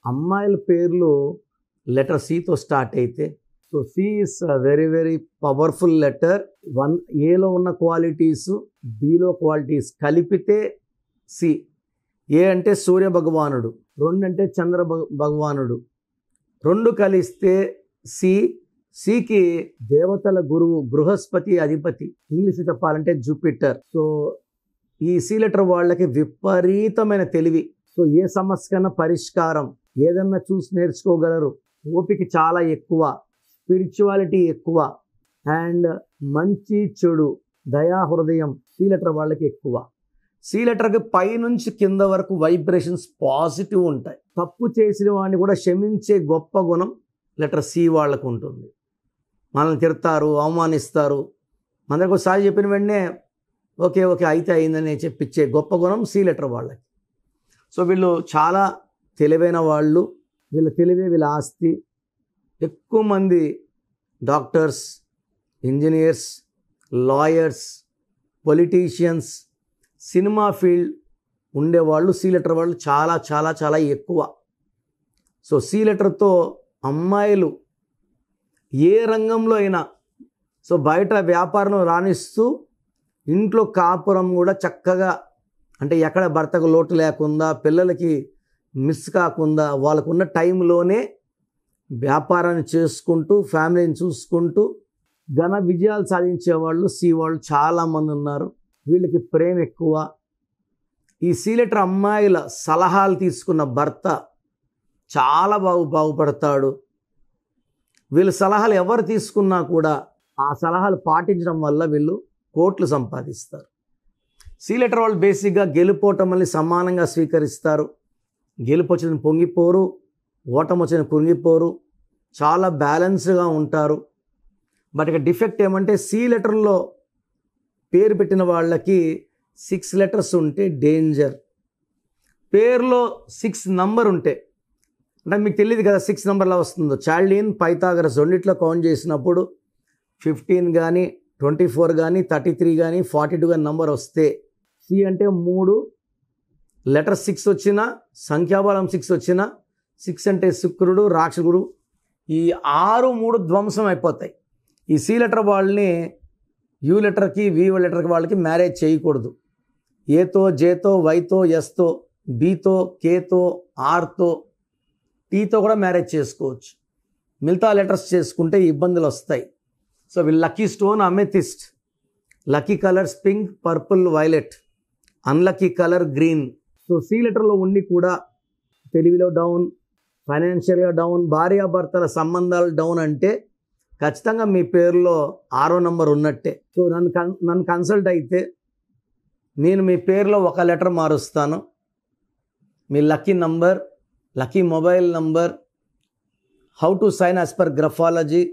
అమ్మాయిల పేర్లు లెటర్ సితో స్టార్ట్ అయితే, so C is very very powerful letter. ఏలో ఉన్న క్వాలిటీస్ బిలో క్వాలిటీస్ కలిపితే సి. ఏ అంటే సూర్య భగవానుడు, 2 అంటే చంద్ర భగవానుడు, 2 కలిస్తే సి. సికి దేవతల గురువు బృహస్పతి అధిపతి, ఇంగ్లీష్ చెప్పాలంటే జూపిటర్. సో ఈ సి లెటర్ వాళ్ళకి విపరీతమైన తెలివి. సో ఏ సమస్యకన్నా పరిష్కారం, ఏదన్నా చూసి నేర్చుకోగలరు, ఓపిక చాలా ఎక్కువ, స్పిరిచువాలిటీ ఎక్కువ, అండ్ మంచి చెడు దయా హృదయం సి లెటర్ వాళ్ళకి ఎక్కువ. సి లెటర్కి పైనుంచి కింద వరకు వైబ్రేషన్స్ పాజిటివ్ ఉంటాయి. తప్పు చేసిన వాడిని కూడా క్షమించే గొప్ప గుణం లెటర్ సి వాళ్ళకు ఉంటుంది. మనల్ని తిడతారు, అవమానిస్తారు, మనకు ఒకసారి చెప్పిన వెంటనే ఓకే ఓకే అయితే అయిందని చెప్పించే గొప్ప గుణం సి లెటర్ వాళ్ళకి. సో వీళ్ళు చాలా తెలివైన వాళ్ళు, వీళ్ళ తెలివే వీళ్ళ ఆస్తి. ఎక్కువ మంది doctors, engineers, lawyers, politicians, cinema field ఉండేవాళ్ళు సి లెటర్ వాళ్ళు చాలా చాలా చాలా ఎక్కువ. సో సి లెటర్తో అమ్మాయిలు ఏ రంగంలో అయినా, సో బయట వ్యాపారం రాణిస్తూ ఇంట్లో కాపురం కూడా చక్కగా, అంటే ఎక్కడ భర్తకు లోటు లేకుండా, పిల్లలకి మిస్ కాకుండా, వాళ్ళకున్న టైంలోనే వ్యాపారాన్ని చేసుకుంటూ ఫ్యామిలీని చూసుకుంటూ ఘన విజయాలు సాధించే వాళ్ళు సి వాళ్ళు చాలామంది ఉన్నారు. వీళ్ళకి ప్రేమ ఎక్కువ. ఈ సి లెటర్ అమ్మాయిల సలహాలు తీసుకున్న భర్త చాలా బాగుపడతాడు. వీళ్ళ సలహాలు ఎవరు తీసుకున్నా కూడా ఆ సలహాలు పాటించడం వల్ల వీళ్ళు కోట్లు సంపాదిస్తారు. సి లెటర్ వాళ్ళు బేసిక్గా గెలుపోటమల్ని సమానంగా స్వీకరిస్తారు. గెలుపు వచ్చిన పొంగిపోరు, ఓటమి వచ్చిన కుంగిపోరు, చాలా బ్యాలెన్స్గా ఉంటారు. బట్ ఇక డిఫెక్ట్ ఏమంటే సి లెటర్లో పేరు పెట్టిన వాళ్ళకి 6 లెటర్స్ ఉంటే డేంజర్. పేరులో 6 నంబర్ ఉంటే, అంటే మీకు తెలియదు కదా 6 నంబర్లా వస్తుందో. చార్లిన్, పైథాగరస్ రెండిట్లో కౌంట్ చేసినప్పుడు 15 కానీ 24 కానీ 33 కానీ 42 కానీ నంబర్ వస్తే, సి అంటే 3, లెటర్ 6 వచ్చినా, సంఖ్యాబలం 6 వచ్చినా, 6 అంటే శుక్రుడు, రాక్షసుడు, ఈ 6 3 ధ్వంసం అయిపోతాయి. ఈ సి లెటర్ వాళ్ళని యూ లెటర్కి, వి లెటర్కి వాళ్ళకి మ్యారేజ్ చేయకూడదు. ఏతో, జేతో, వైతో, ఎస్తో, బీతో, కేతో, ఆర్తో, టీతో కూడా మ్యారేజ్ చేసుకోవచ్చు. మిగతా లెటర్స్ చేసుకుంటే ఇబ్బందులు వస్తాయి. సో వీళ్ళ lucky stone amethyst, lucky colours pink, purple, violet, unlucky colour green. So C లెటర్లో ఉండి కూడా తెలివిలో డౌన్, ఫైనాన్షియల్గా డౌన్, భార్యాభర్తల సంబంధాలు డౌన్ అంటే ఖచ్చితంగా మీ పేరులో 6వ నంబర్ ఉన్నట్టే. సో నన్ను కన్సల్ట్ అయితే నేను మీ పేరులో ఒక లెటర్ మారుస్తాను. మీ lucky number, lucky mobile number, how to sign as per graphology,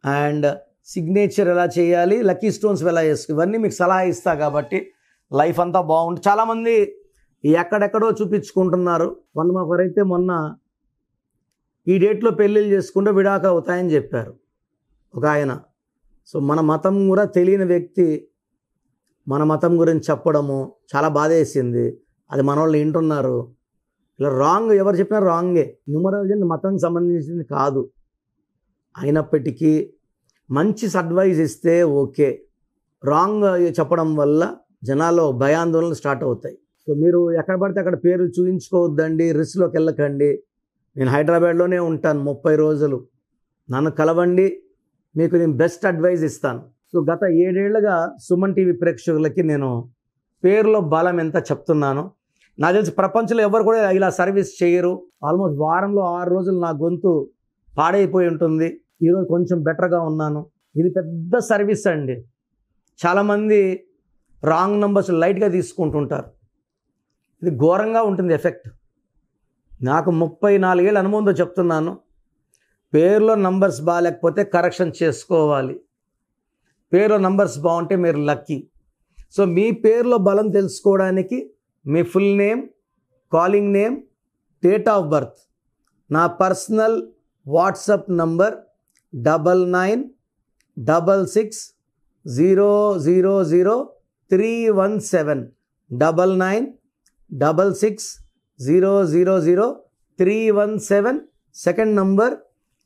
and signature ఎలా చేయాలి, లక్కీ స్టోన్స్ ఎలా చేసుకో, ఇవన్నీ మీకు సలహా ఇస్తా. కాబట్టి లైఫ్ అంతా బాగుంటుంది. చాలామంది ఎక్కడెక్కడో చూపించుకుంటున్నారు. ఒకరైతే మొన్న ఈ డేట్లో పెళ్ళిళ్ళు చేసుకుంటే విడాక అవుతాయని చెప్పారు ఒక ఆయన. సో మన మతం కూడా తెలియని వ్యక్తి మన మతం గురించి చెప్పడము చాలా బాధేసింది. అది మన వాళ్ళు వింటున్నారు. ఇలా రాంగ్, ఎవరు చెప్పినా రాంగే. న్యూమరాలజీ మతానికి సంబంధించింది కాదు. అయినప్పటికీ మంచి అడ్వైజ్ ఇస్తే ఓకే, రాంగ్ చెప్పడం వల్ల జనాల్లో భయాందోళనలు స్టార్ట్ అవుతాయి. సో మీరు ఎక్కడ పడితే అక్కడ పేర్లు చూపించుకోవద్దండి, రిస్క్లోకి వెళ్ళకండి. నేను హైదరాబాద్లోనే ఉంటాను 30 రోజులు. నన్ను కలవండి, మీకు నేను బెస్ట్ అడ్వైజ్ ఇస్తాను. సో గత 7 ఏళ్లుగా సుమన్ టీవీ ప్రేక్షకులకి నేను పేరులో బలం ఎంత చెప్తున్నాను. నాకు తెలిసి ప్రపంచంలో ఎవరు కూడా ఇలా సర్వీస్ చేయరు. ఆల్మోస్ట్ వారంలో 6 రోజులు నా గొంతు పాడైపోయి ఉంటుంది. ఈరోజు కొంచెం బెటర్గా ఉన్నాను. ఇది పెద్ద సర్వీస్ అండి. చాలామంది రాంగ్ నంబర్స్ లైట్గా తీసుకుంటుంటారు. ఇది ఘోరంగా ఉంటుంది ఎఫెక్ట్. నాకు 34 ఏళ్ళ అనుభవంతో చెప్తున్నాను. పేరులో నంబర్స్ బాగాలేకపోతే కరెక్షన్ చేసుకోవాలి. పేరులో నంబర్స్ బాగుంటే మీరు లక్కీ. సో మీ పేరులో బలం తెలుసుకోవడానికి మీ full name, calling name, date of birth, నా personal WhatsApp number 9966000317 9966000317. 317, second number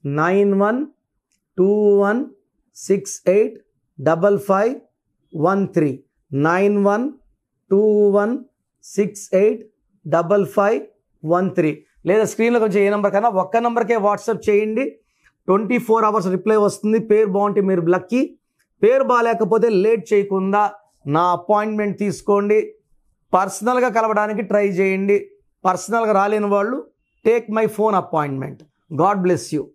9121685513, 9121685513. లేదా స్క్రీన్లో కొంచెం ఏ నెంబర్ కన్నా ఒక్క నెంబర్కే వాట్సాప్ చేయండి. 24 అవర్స్ రిప్లై వస్తుంది. పేరు బాగుంటే మీరు లక్కీ, పేరు బాగాలేకపోతే లేట్ చేయకుండా నా అపాయింట్మెంట్ తీసుకోండి. పర్సనల్గా కలవడానికి ట్రై చేయండి. పర్సనల్గా రాలేని వాళ్ళు take my phone appointment. God bless you.